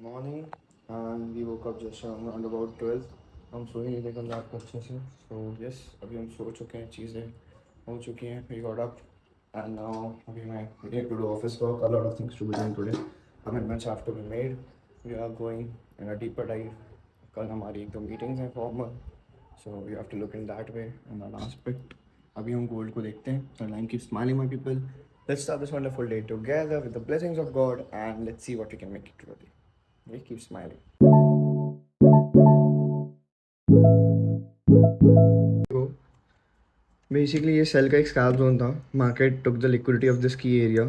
morning and we woke up just around about 12. हम सो ही नहीं थे कल रात को अच्छे से. So yes, अभी हम सो चुके हैं, चीज़ें हो चुकी हैं. We got up and now अभी मैं need to do office work. A lot of things to be done today. Amendments have to be made. We are going in a deeper dive. कल हमारी एक दो मीटिंग्स हैं formal, so we have to look in that way and that aspect. अभी हम gold को देखते हैं. The line keeps smiling, my people. Let's start this wonderful day together with the blessings of God and let's see what we can make it today. We keep smiling. Basically, ये cell का एक scalp zone था. Market took the liquidity of this की area,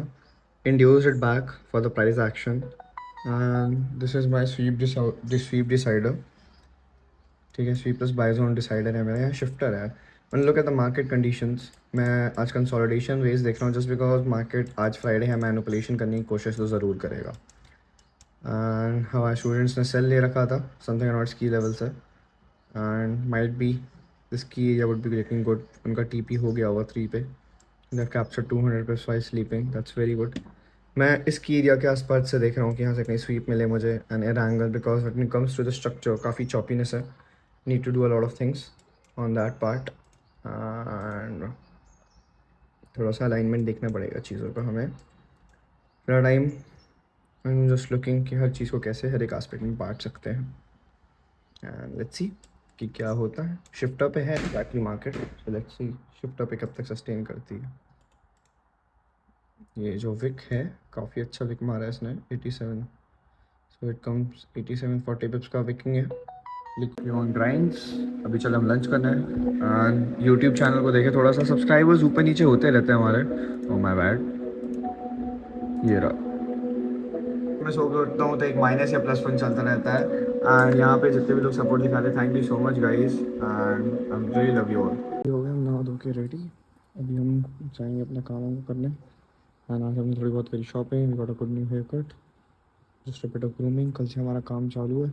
induced it back for the price action, and this is my sweep decider. ठीक है, sweep plus buy zone decider है मेरा, यहाँ शिफ्टर है. One look at the market conditions. मैं आज consolidation wedge देख रहा हूँ जस्ट बिकॉज मार्केट आज फ्राइडे है, मैनिपुलेशन करने की कोशिश तो ज़रूर करेगा. एंड हमारे स्टूडेंट्स ने सेल ले रखा था समथिंग अराउंड की लेवल से, एंड माइट बी दिस की area would be looking good. उनका टीपी हो गया होगा 3 पे. They capture 200 पिप्स wise sleeping, that's very good. मैं इसकी एरिया के आसपास से देख रहा हूँ कि यहाँ से कहीं स्वीप मिले मुझे and air angle, because when it comes to the structure काफ़ी चॉपीनेस है. Need to do a lot of things on that part and थोड़ा सा अलाइनमेंट देखना पड़ेगा चीज़ों का हमें. पूरा time I am just looking कि हर चीज़ को कैसे हर एक एस्पेक्ट में बांट सकते हैं एंड लेट्स सी कि क्या होता है. शिफ्टर पे है exactly market, so let's see shifter पे कब तक सस्टेन करती है. ये जो विक है काफ़ी अच्छा विक मारा है इसने 87, सो इट कम्स 8740 पिप्स का विकिंग है. On grinds. अभी चल हम लंच करना है एंड यूट्यूब चैनल को देखे थोड़ा सा सब्सक्राइबर्स ऊपर नीचे होते रहते हैं हमारे. Oh my bad. ये रहा. मैं सो के उठता हूँ तो एक माइनस या प्लस वन चलता रहता है एंड यहाँ पे जितने भी लोग सपोर्ट दिखाते हैं, thank you so much guys and I am really love you all. हो गए हम नहा धो के रेडी. अभी हम जाएंगे अपने कामों को करने एंड आज हमने थोड़ी बहुत करी shopping. We got a good new haircut, just a bit of grooming. कल से हमारा काम चालू है.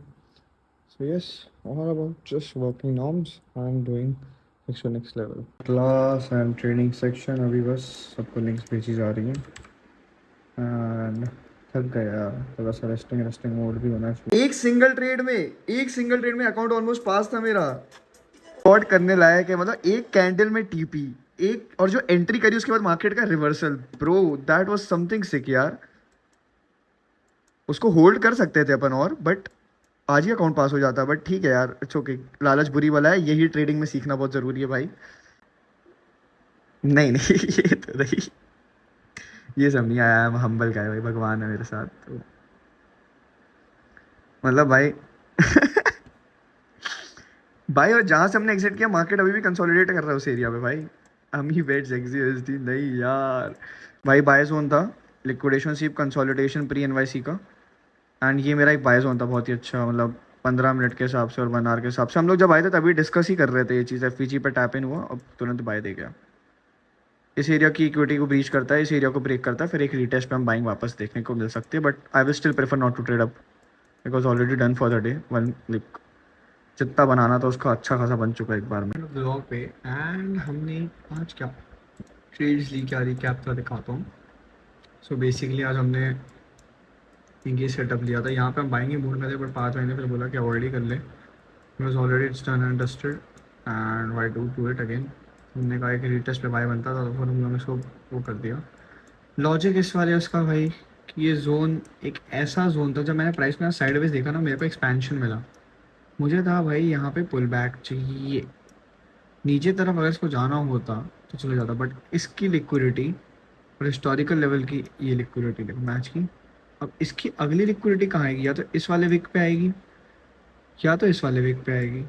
So yes, all about just working norms and doing next level class and training section. अभी बस सबको लिंक्स भेजी जा रही हैं एंड थक गया यार. थोड़ा सा रेस्टिंग मोड भी होना चाहिए. एक सिंगल ट्रेड में अकाउंट ऑलमोस्ट पास था मेरा. स्पॉट करने लायक है, मतलब एक कैंडल में टीपी एक, और जो एंट्री करी उसके बाद मार्केट का reversal, bro that was something sick यार. उसको होल्ड कर सकते थे अपन और, बट आज ही अकाउंट पास हो जाता. बट ठीक है यार, इट्स ओके. लालच बुरी वाला है, यही ट्रेडिंग में सीखना बहुत ज़रूरी है भाई. नहीं नहीं ये तो नहीं, ये सब नहीं आया. हम्बल का है भाई, भगवान है मेरे साथ तो मतलब भाई भाई. और जहाँ से हमने एग्जिट किया मार्केट अभी भी कंसोलिडेट कर रहा है उस एरिया पे भाई. हम ही बेट्स एक्सडी नहीं यार भाई. बाय जोन था, लिक्विडेशन सीप कंसोलिडेशन प्री एनवाईसी का, एंड ये मेरा एक बाय जोन था बहुत ही अच्छा. मतलब 15 मिनट के हिसाब से और 1 आवर के हिसाब से हम लोग जब आए थे तभी डिस्कस ही कर रहे थे ये चीज़. एफवीजी पे टैप इन हुआ, अब तुरंत बाय दे गया. इस एरिया की इक्विटी को ब्रीच करता है, इस एरिया को ब्रेक करता है, फिर एक रीटेस्ट पे हम बाइंग वापस देखने को मिल सकती है. But I will still prefer not to trade up because already done for the day. One like जितना बनाना था उसका अच्छा खासा बन चुका है एक बार में ब्लॉग पे. एंड हमने आज क्या ट्रेड्स ली, क्या रिकैप था दिखाता हूँ. सो बेसिकली आज हमने ये सेटअप लिया था. यहाँ पे हम बाइंग मूड में थे, बट 5 महीने फिर बोला कि ऑलरेडी कर ले. Because already it's done and dusted and why do it again. हमने कहा कि रीटेस्ट पे बाय बनता था तो फिर हम लोगों ने इसको वो कर दिया. लॉजिक इस वाले उसका भाई कि ये जोन एक ऐसा जोन था, जब मैंने प्राइस में साइडवेज देखा ना मेरे को एक्सपेंशन मिला. मुझे था भाई यहाँ पे पुल बैक चाहिए नीचे तरफ, अगर इसको जाना होता तो चले जाता. बट इसकी लिक्विडिटी और हिस्टोरिकल लेवल की ये लिक्विडिटी देखो मैच की. अब इसकी अगली लिक्विडिटी कहाँ आएगी, या तो इस वाले वीक पे आएगी या तो इस वाले वीक पे आएगी.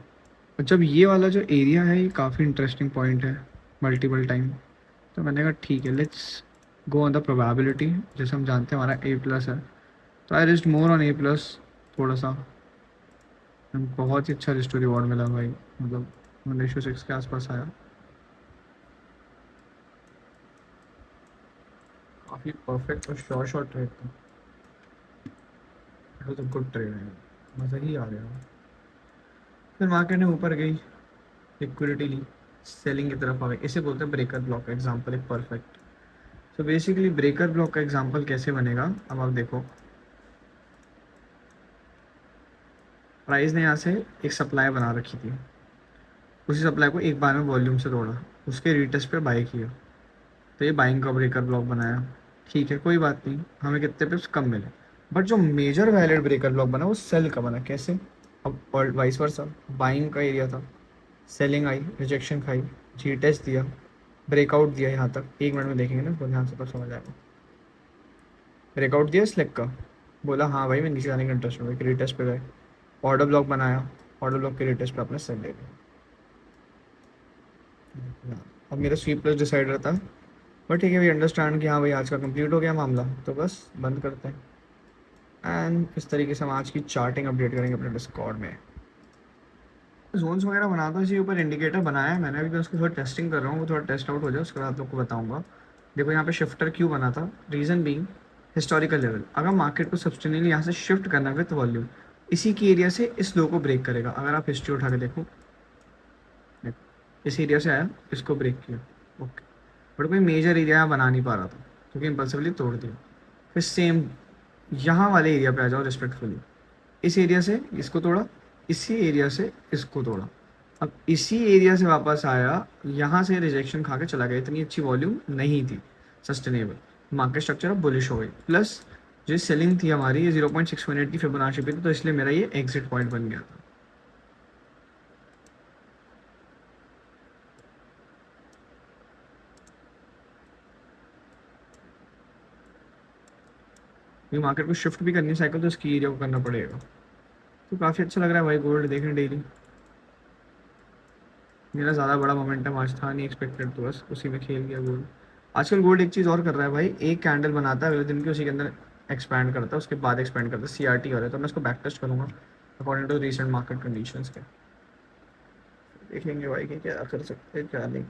और जब ये वाला जो एरिया है ये काफ़ी इंटरेस्टिंग पॉइंट है मल्टीपल टाइम, तो मैंने कहा ठीक है let's go on the probability. जैसे हम जानते हैं हमारा A+ है, तो आई रिस्क मोर ऑन A+. थोड़ा सा बहुत ही अच्छा रिस्क रिवॉर्ड मिला भाई. मतलब 1:6 के आसपास आया. काफ़ी परफेक्ट और शॉर्ट ट्रेड था. It was a good trade है, मज़ा ही आ गया. फिर मार्केट ने ऊपर गई, लिक्विडिटी ली, सेलिंग की तरफ आ गई. इसे बोलते हैं ब्रेकर ब्लॉक का एग्जांपल, एक perfect. So basically breaker block का एग्जांपल कैसे बनेगा अब आप देखो. प्राइस ने यहाँ से एक सप्लाई बना रखी थी, उसी सप्लाई को एक बार में वॉल्यूम से तोड़ा, उसके रीटेस्ट पे बाई किया, तो ये बाइंग का ब्रेकर ब्लॉक बनाया। ठीक है, कोई बात नहीं, हमें कितने पिप्स कम मिले, बट जो मेजर वैलिड ब्रेकर ब्लॉक बना वो सेल का बना। कैसे? अब और वाइस वर्सा, बाइंग का एरिया था, सेलिंग आई, रिजेक्शन खाई, जी टेस्ट दिया, ब्रेकआउट दिया, यहाँ तक 1 मिनट में देखेंगे ना तो ध्यान से तो समझ आएगा। ब्रेकआउट दिया स्लेक का, बोला हाँ भाई मैं नीचे जाने का इंटरेस्ट में, रीटेस्ट पे गए, ऑर्डर ब्लॉक बनाया, ऑर्डर ब्लॉक के रीटेस्ट पे आपने सेल ले लिया। अब मेरा स्वीप प्लस डिसाइड रहता है, बट ठीक है, वी अंडरस्टैंड कि हाँ भाई आज का कंप्लीट हो गया मामला, तो बस बंद करते हैं। एंड इस तरीके से हम आज की चार्टिंग अपडेट करेंगे अपने डिस्कॉर्ड में। जोन्स वगैरह बनाता हूँ, इसी ऊपर इंडिकेटर बनाया है मैंने, अभी मैं उसको थोड़ा टेस्टिंग कर रहा हूँ, वो थोड़ा टेस्ट आउट हो जाए उसके बाद आप लोग को बताऊँगा। देखो यहाँ पे शिफ्टर क्यों बना था, रीज़न बीइंग हिस्टोरिकल लेवल, अगर मार्केट को सब्सटेंशियली यहाँ से शिफ्ट करना है विथ वॉल्यूम, इसी की एरिया से इस लो को ब्रेक करेगा। अगर आप हिस्ट्री उठा के देखो, इस एरिया से आया, इसको ब्रेक किया, ओके, बट कोई मेजर एरिया यहाँ बना नहीं पा रहा था क्योंकि इम्पल्सिवली तोड़ दिया। फिर सेम यहाँ वाले एरिया पे आ जाओ रिस्पेक्टफुली, इस एरिया से इसको तोड़ा, इसी एरिया से इसको तोड़ा, अब इसी एरिया से वापस आया, यहाँ से रिजेक्शन खा के चला गया। इतनी अच्छी वॉल्यूम नहीं थी सस्टेनेबल, मार्केट स्ट्रक्चर अब बुलिश हो गई, प्लस जो सेलिंग थी हमारी ये 0.618 की फिबोनाची पे थी, तो इसलिए मेरा ये एग्जिट पॉइंट बन गया था। ये मार्केट को शिफ्ट भी करनी है साइकिल, तो इसकी एरिया को करना पड़ेगा। तो काफ़ी अच्छा लग रहा है भाई गोल्ड देखें डेली। मेरा ज़्यादा बड़ा मोमेंटम आज था नहीं एक्सपेक्टेड, तो बस उसी में खेल गया गोल्ड। आजकल गोल्ड एक चीज़ और कर रहा है भाई, एक कैंडल बनाता है अगले दिन की, उसी के अंदर एक्सपैंड करता है, उसके बाद एक्सपैंड करता है, CRT हो रहा है, तो मैं इसको बैक टेस्ट करूँगा according to recent market conditions के। देखेंगे भाई कि क्या कर सकते हैं क्या नहीं।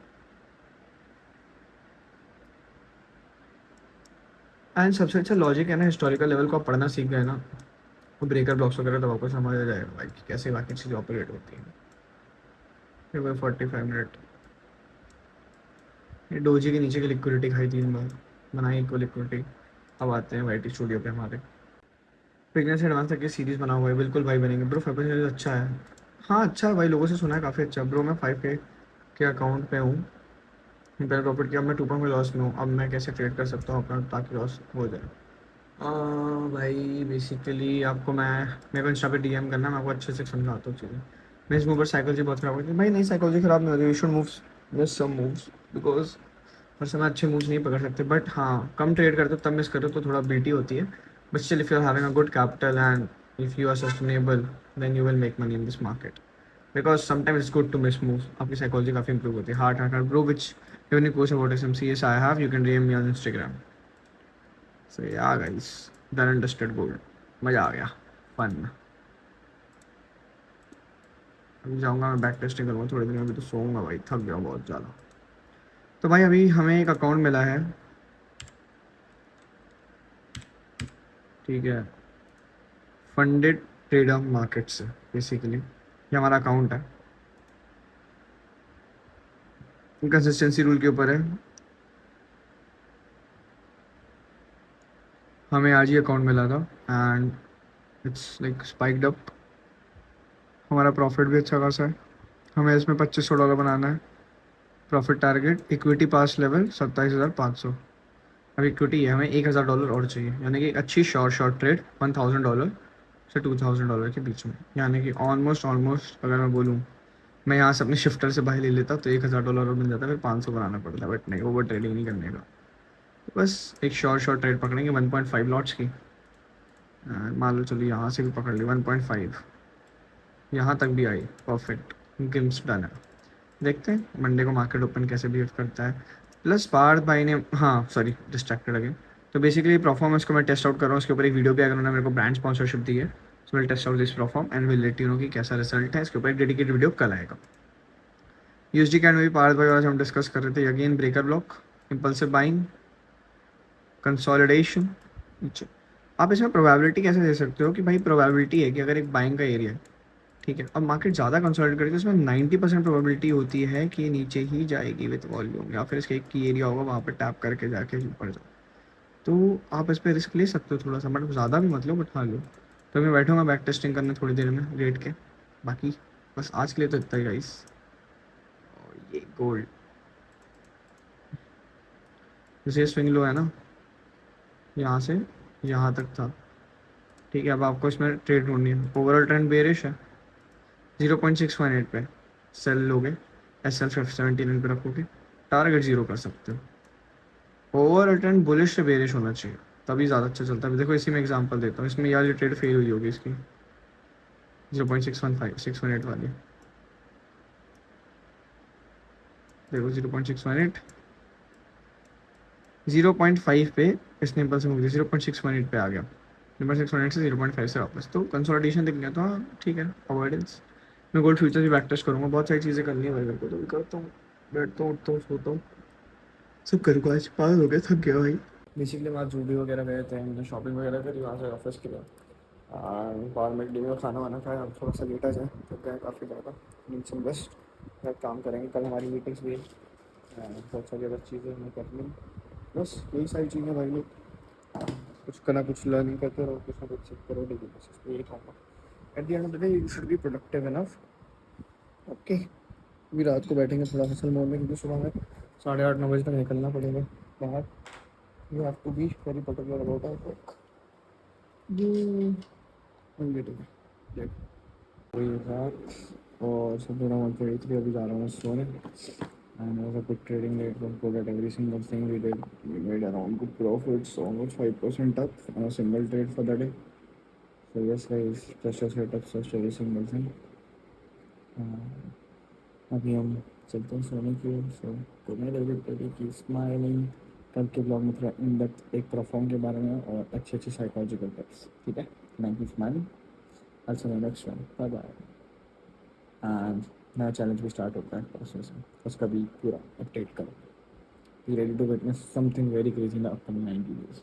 एंड सबसे अच्छा लॉजिक है ना, हिस्टोरिकल लेवल को आप पढ़ना सीख गए ना, वो ब्रेकर ब्लॉक्स वगैरह तो आपको समझ आ जाएगा भाई कि कैसे बाकी चीज़ें ऑपरेट होती हैं। फिर वही 45 मिनट, ये डोजी के नीचे की लिक्विडिटी खाई 3 बार, बनाई इक्वल लिक्विडिटी। अब आते हैं वाईटी स्टूडियो पे हमारे, बिगनर एडवांस तक की सीरीज बना हुआ है, बिल्कुल भाई बनेंगे ब्रो। फाइव सीरीज अच्छा है, हाँ अच्छा है भाई, लोगों से सुना है काफ़ी अच्छा ब्रो। मैं 5K के अकाउंट पे हूँ, पहले प्रॉफिट किया, अब मैं 2 में लॉस में हूँ, अब मैं कैसे ट्रेड कर सकता हूँ अपना ताकि लॉस हो जाए। भाई बेसिकली आपको मेरे को इंस्टा पे DM करना, मैं आपको अच्छे से समझाता हूँ चीज़ें। मैं इस मूव साइकोलॉजी बहुत ख़राब होती है भाई, नहीं साइकोलॉजी ख़राब नहीं होती, you should moves miss some moves, because हर समय अच्छे मूव्स नहीं पकड़ सकते, बट हाँ कम ट्रेड करते हो तब मिस करो तो थोड़ा बीटी होती है, but still if you are having a good capital and if you are sustainable then you will make money in this market, because sometimes it's good to miss moves. आपकी साइकोलॉजी काफ़ी improve होती है। Heart heart heart bro which even you course about SMCS I have, you can DM me on Instagram। So yeah guys, done understood gold, मज़ा आ गया, fun. अभी जाऊँगा मैं back testing करूँगा थोड़ी देर में, अभी तो सोऊंगा भाई, थक गया बहुत ज़्यादा। तो भाई अभी हमें एक अकाउंट मिला है, ठीक है, फंडेड ट्रेडर मार्केट से, बेसिकली ये हमारा अकाउंट है, कंसिस्टेंसी रूल के ऊपर है। हमें आज ही अकाउंट मिला था and it's like spiked up, हमारा प्रॉफिट भी अच्छा खासा है। हमें इसमें $2500 बनाना है, प्रॉफिट टारगेट इक्विटी पास लेवल 27,500। अब इक्विटी है, हमें $1,000 और चाहिए, यानी कि एक अच्छी शॉर्ट ट्रेड $1,000 से $2,000 के बीच में, यानी कि ऑलमोस्ट अगर मैं बोलूँ, मैं यहाँ से अपने शिफ्टर से बाहर ले लेता तो $1,000 और मिल जाता, फिर 500 बनाना पड़ता, बट नहीं, ओवर ट्रेडिंग नहीं करने का। तो बस एक शॉर्ट ट्रेड पकड़ेंगे 1.5 लॉट्स की, मान लो चलिए यहाँ से भी पकड़ ली 1.5, यहाँ तक भी आई, परफेक्ट, गिम्स डन है। देखते हैं मंडे को मार्केट ओपन कैसे बिहेव करता है। प्लस पार्थ भाई ने, हाँ सॉरी डिस्ट्रैक्टेड अगेन, तो बेसिकली परफॉर्मेंस को मैं टेस्ट आउट कर रहा हूँ, उसके ऊपर एक वीडियो भी अगर उन्होंने मेरे को ब्रांड स्पॉन्सरशिप दी है, so will test out this perform and will let you know कि कैसा रिजल्ट है, इसके ऊपर एक डेडिकेटेड वीडियो कल आएगा। USD कैंड में भी पार्थ भाई आज हम डिस्कस कर रहे थे, again breaker block, impulsive buying, consolidation नीचे। आप इसमें प्रोबेबिलिटी कैसे दे सकते हो कि भाई प्रोबेबिलिटी है कि अगर एक बाइंग का एरिया है, ठीक है, अब मार्केट ज़्यादा कंसोलिडेट करती है, उसमें 90% प्रोबेबिलिटी होती है कि नीचे ही जाएगी विथ वॉल्यूम, या फिर इसका एक की एरिया होगा वहाँ पर टैप करके जाके ऊपर जाओ, तो आप इस पर रिस्क ले सकते हो थोड़ा सा, बट ज़्यादा भी मत लो, बट हाँ लो। तो मैं बैठूंगा बैक टेस्टिंग करने थोड़ी देर में रेट के। बाकी बस आज के लिए तो इतना ही गाइस। और ये गोल्ड, जैसे स्विंग लो है ना, यहाँ से यहाँ तक था, ठीक है। अब आपको इसमें ट्रेड ढूंढनी है। ओवरऑल ट्रेंड बेरिश है, 0.618 पे सेल लोगे, एस एल 579 पे रखोगे, टारगेट जीरो कर सकते हो। ओवरऑल ट्रेंड बुलिश से बेरिश होना चाहिए, तभी ज़्यादा अच्छा चलता है। देखो इसी में एग्जांपल देता हूँ, इसमें यार ये ट्रेड फेल हुई होगी इसकी, 0.618 वाली। देखो 0.618, 0.5 पे इसने इम्पल्स मूव दिया, 0.618 पे आ गया, 0.618 से 0.5 से वापस, तो कंसोलिडेशन दिख गया, तो हाँ ठीक है, अवॉइडेंस। मैं गोल्ड फ्यूचर भी बैक टेस्ट करूँगा, बहुत सारी चीज़ें करनी है भाई मेरे को, तो भी करता हूँ, बैठता हूँ, उठता हूँ, सोता हूँ, सब करूँगा। आज पागल हो गया, थक गया भाई। बेसिकली मैं जूडी वगैरह गए थे, हमने शॉपिंग वगैरह करी वहाँ से ऑफिस के लिए, बाहर में डिनर खाना वाना खाया, अब थोड़ा सा लेटा जाए, थक गया काफ़ी ज़्यादा, नींद से बेस्ट। काम करेंगे, कल हमारी मीटिंग्स भी है, बहुत सारी अदर चीज़ें हमें करनी है। बस यही सारी चीज़ें भाई लोग, कुछ करना, कुछ लर्निंग करते रहो, कुछ ना कुछ सीखते रहो, डेली बेसिस पे, यही कहूँगा। At the end of the day you should be productive enough. Okay, अभी रात को बैठेंगे थोड़ा हसल मोड में, क्योंकि सुबह में 8:30-9 बजे तक निकलना पड़ेगा बाहर। You have to be very particular about our work. वही रात और सब मेरा 1:33, अभी जा रहा हूँ सोने। And was a good trading rate, was good at every single thing we did. We made around good profits, almost 5% up on a single trade for the day. So yes guys, just a setup, just every single thing. अभी हम चलते हैं सोने की ओर। So good night everybody, keep smiling. कल के blog में थोड़ा इन डेप्थ एक परफॉर्म के बारे में और अच्छे अच्छे साइकोलॉजिकल टिप्स, ठीक है। Thank you smiling, I see you next one, bye bye. And नया चैलेंज भी स्टार्ट होता है परसों से, उसका भी पूरा अपडेट करो। Be ready to witness something very crazy in the upcoming 90 days।